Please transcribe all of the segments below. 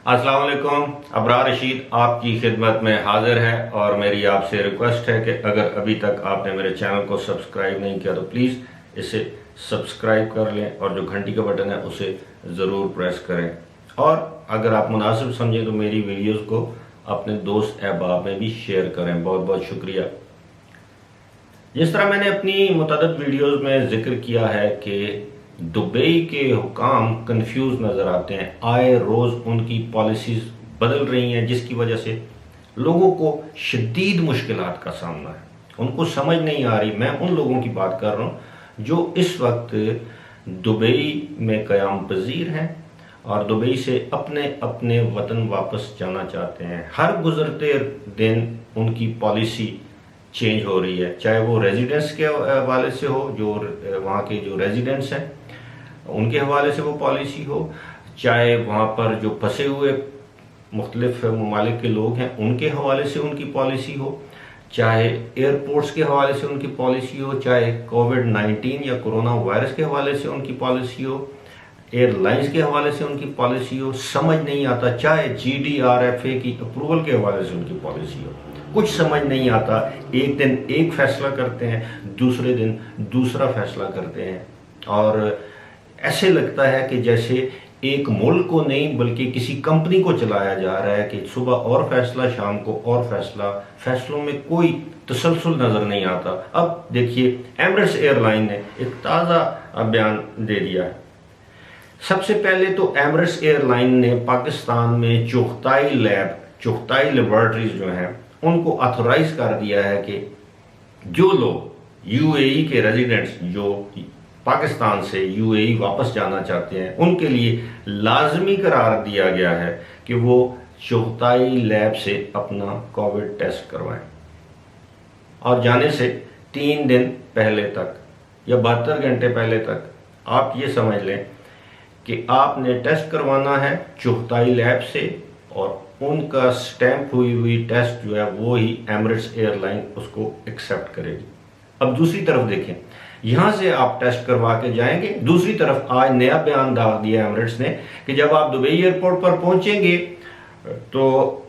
अस्सलाम वालेकुम। अबरार रशीद आपकी खिदमत में हाजिर है और मेरी आपसे रिक्वेस्ट है कि अगर अभी तक आपने मेरे चैनल को सब्सक्राइब नहीं किया तो प्लीज़ इसे सब्सक्राइब कर लें और जो घंटी का बटन है उसे ज़रूर प्रेस करें। और अगर आप मुनासिब समझें तो मेरी वीडियोस को अपने दोस्त अहबाब में भी शेयर करें। बहुत बहुत शुक्रिया। जिस तरह मैंने अपनी मुतअद्दिद वीडियोस में जिक्र किया है कि दुबई के हुकाम कंफ्यूज नज़र आते हैं, आए रोज़ उनकी पॉलिसीज़ बदल रही हैं जिसकी वजह से लोगों को शदीद मुश्किलात का सामना है, उनको समझ नहीं आ रही। मैं उन लोगों की बात कर रहा हूँ जो इस वक्त दुबई में क़याम पजीर हैं और दुबई से अपने अपने वतन वापस जाना चाहते हैं। हर गुज़रते दिन उनकी पॉलिसी चेंज हो रही है, चाहे वो रेजिडेंट्स के हवाले से हो, जो वहाँ के जो रेजिडेंट्स हैं उनके हवाले से वो पॉलिसी हो, चाहे वहाँ पर जो फंसे हुए मुख्तलिफ ममालिक के लोग हैं उनके हवाले से उनकी पॉलिसी हो, चाहे एयरपोर्ट्स के हवाले से उनकी पॉलिसी हो, चाहे कोविड-19 या कोरोना वायरस के हवाले से उनकी पॉलिसी हो, एयरलाइंस के हवाले से उनकी पॉलिसी हो, समझ नहीं आता। चाहे GDRFA की अप्रूवल के हवाले से उनकी पॉलिसी हो, कुछ समझ नहीं आता। एक दिन एक फैसला करते हैं, दूसरे दिन दूसरा फैसला करते हैं और ऐसे लगता है कि जैसे एक मुल्क को नहीं बल्कि किसी कंपनी को चलाया जा रहा है कि सुबह और फैसला, शाम को और फैसला, फैसलों में कोई तसलसल नज़र नहीं आता। अब देखिए, एमिरेट्स एयरलाइन ने एक ताज़ा बयान दे दिया है। सबसे पहले तो एमिरेट्स एयरलाइन ने पाकिस्तान में चुगताई लेबॉर्ट्रीज जो हैं उनको ऑथोराइज कर दिया है कि जो लोग UAE के रेजिडेंट्स जो पाकिस्तान से UAE वापस जाना चाहते हैं उनके लिए लाजमी करार दिया गया है कि वो चुगताई लैब से अपना कोविड टेस्ट करवाएं और जाने से 3 दिन पहले तक या 72 घंटे पहले तक आप ये समझ लें कि आपने टेस्ट करवाना है चुगताई लैब से और उनका स्टैंप हुई टेस्ट जो है वो ही एमिरेट्स एयरलाइन उसको एक्सेप्ट करेगी। अब दूसरी तरफ देखें, यहाँ से आप टेस्ट करवा के जाएंगे, दूसरी तरफ आज नया बयान डाल दिया एमिरेट्स ने कि जब आप दुबई एयरपोर्ट पर पहुंचेंगे तो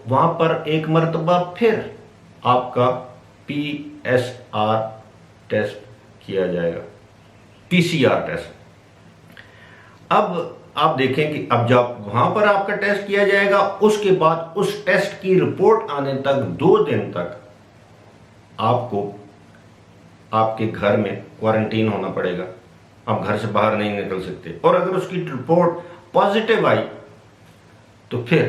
वहाँ पर एक मरतबा फिर आपका PSR टेस्ट किया जाएगा, PCR टेस्ट। अब आप देखें कि अब जब वहां पर आपका टेस्ट किया जाएगा उसके बाद उस टेस्ट की रिपोर्ट आने तक 2 दिन तक आपको आपके घर में क्वारंटीन होना पड़ेगा। आप घर से बाहर नहीं निकल सकते और अगर उसकी रिपोर्ट पॉजिटिव आई तो फिर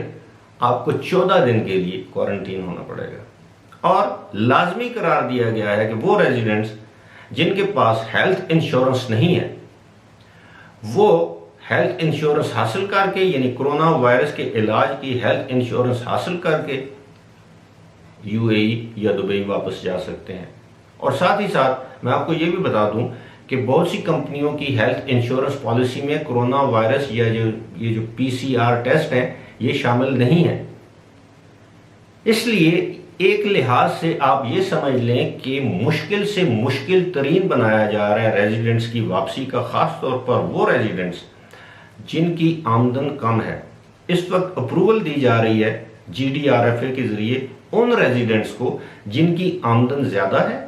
आपको 14 दिन के लिए क्वारंटीन होना पड़ेगा। और लाजमी करार दिया गया है कि वो रेजिडेंट्स जिनके पास हेल्थ इंश्योरेंस नहीं है वो हेल्थ इंश्योरेंस हासिल करके, यानी कोरोना वायरस के इलाज की हेल्थ इंश्योरेंस हासिल करके UAE या दुबई वापस जा सकते हैं। और साथ ही साथ मैं आपको ये भी बता दूं कि बहुत सी कंपनियों की हेल्थ इंश्योरेंस पॉलिसी में कोरोना वायरस या ये जो PCR टेस्ट है ये शामिल नहीं है। इसलिए एक लिहाज से आप ये समझ लें कि मुश्किल से मुश्किल तरीन बनाया जा रहा है रेजिडेंट्स की वापसी का, खास तौर पर वो रेजिडेंट्स जिनकी आमदन कम है। इस वक्त अप्रूवल दी जा रही है GDRFA के जरिए उन रेजिडेंट्स को जिनकी आमदन ज़्यादा है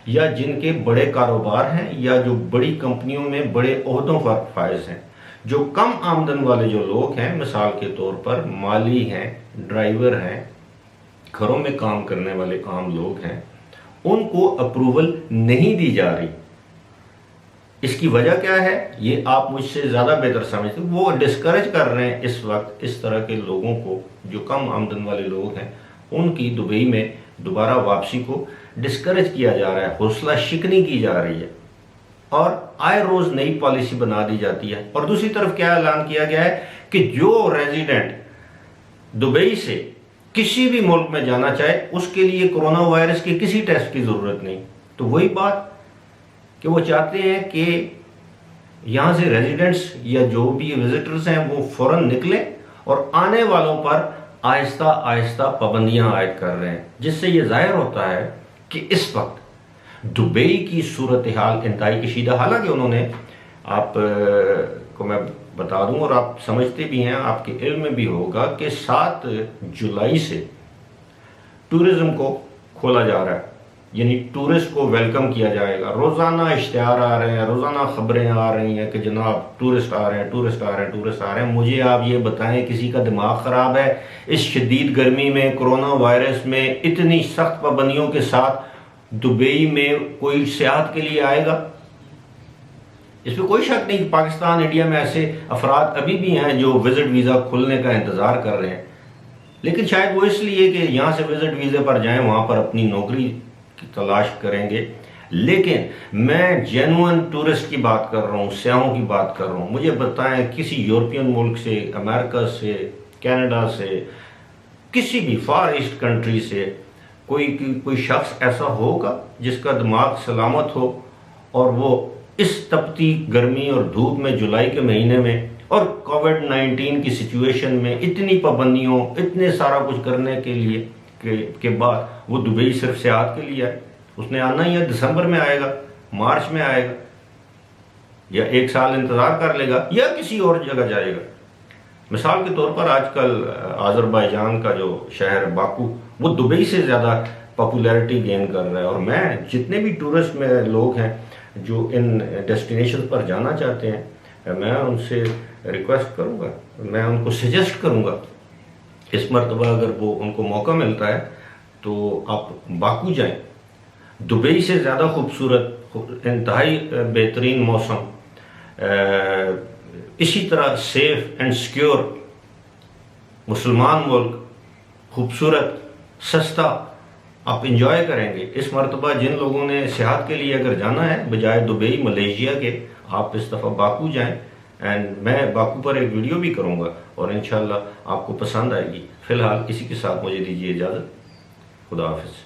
या जिनके बड़े कारोबार हैं या जो बड़ी कंपनियों में बड़े ओहदों पर फायज हैं। जो कम आमदन वाले जो लोग हैं, मिसाल के तौर पर माली हैं, ड्राइवर हैं, घरों में काम करने वाले आम लोग हैं, उनको अप्रूवल नहीं दी जा रही। इसकी वजह क्या है ये आप मुझसे ज़्यादा बेहतर समझते। वो डिस्करेज कर रहे हैं इस वक्त इस तरह के लोगों को, जो कम आमदन वाले लोग हैं उनकी दुबई में दोबारा वापसी को डिस्करेज किया जा रहा है, हौसला शिकनी की जा रही है और आए रोज़ नई पॉलिसी बना दी जाती है। और दूसरी तरफ क्या ऐलान किया गया है कि जो रेजिडेंट दुबई से किसी भी मुल्क में जाना चाहे उसके लिए कोरोना वायरस के किसी टेस्ट की ज़रूरत नहीं। तो वही बात कि वो चाहते हैं कि यहाँ से रेजिडेंट्स या जो भी विजिटर्स हैं वो फौरन निकलें और आने वालों पर आहिस्ता आहिस्ता पाबंदियां आयद कर रहे हैं, जिससे ये जाहिर होता है कि इस वक्त दुबई की सूरत हाल इंतहाई कशीदा। हालांकि उन्होंने آپ کو میں بتا دوں اور آپ سمجھتے بھی ہیں، آپ کے علم میں بھی ہوگا کہ 7 جولائی سے ٹورزم کو کھولا جا رہا ہے، یعنی ٹورسٹ کو ویلکم کیا جائے گا۔ روزانہ اشتہار آ رہے ہیں، روزانہ خبریں آ رہی ہیں کہ جناب ٹورسٹ آ رہے ہیں، ٹورسٹ آ رہے ہیں، ٹورسٹ آ رہے ہیں۔ مجھے آپ یہ بتائیں، کسی کا دماغ خراب ہے اس شدید گرمی میں، کرونا وائرس میں، اتنی سخت پابندیوں کے ساتھ دبئی میں کوئی سیاحت کے لیے آئے گا؟ اس میں کوئی شک نہیں کہ پاکستان، انڈیا میں ایسے افراد ابھی بھی ہیں جو وزٹ ویزا کھلنے کا انتظار کر رہے ہیں، لیکن شاید وہ اس لیے کہ یہاں سے وزٹ ویزے پر جائیں، وہاں پر اپنی نوکری کی تلاش کریں گے۔ لیکن میں جینوئن ٹورسٹ کی بات کر رہا ہوں، سیاحوں کی بات کر رہا ہوں۔ مجھے بتائیں کسی یورپین ملک سے، امریکہ سے، کینیڈا سے، کسی بھی فار ایسٹ کنٹری سے کوئی شخص ایسا ہوگا جس کا دماغ سلامت ہو اور وہ اس تپتی گرمی اور دھوپ میں، جولائی کے مہینے میں اور کووڈ-19 کی سچویشن میں، اتنی پابندیوں، اتنے سارا کچھ کرنے کے لیے کے بعد وہ دبئی صرف سیاحت کے لیے آئے؟ اس نے آنا ہی ہے، دسمبر میں آئے گا، مارچ میں آئے گا، یا 1 سال انتظار کر لے گا، یا کسی اور جگہ جائے گا۔ مثال کے طور پر آج کل آذربائیجان کا جو شہر باکو، وہ دبئی سے زیادہ پاپولیرٹی گین کر رہا ہے، اور میں جتنے بھی ٹورسٹ میں لوگ ہیں جو ان ڈیسٹینیشن پر جانا چاہتے ہیں، میں ان سے ریکویسٹ کروں گا، میں ان کو سجیسٹ کروں گا اس مرتبہ اگر وہ ان کو موقع ملتا ہے تو آپ باکو جائیں۔ دبئی سے زیادہ خوبصورت، انتہائی بہترین موسم، اسی طرح سیف اینڈ سیکیور مسلمان ملک، خوبصورت، سستا، آپ انجوائے کریں گے۔ اس مرتبہ جن لوگوں نے سیاحت کے لیے اگر جانا ہے بجائے دبئی، ملیشیا کے، آپ اس دفعہ باکو جائیں، اینڈ میں باکو پر ایک ویڈیو بھی کروں گا اور انشاءاللہ آپ کو پسند آئے گی۔ فی الحال اسی کے ساتھ مجھے دیجیے اجازت۔ خدا حافظ۔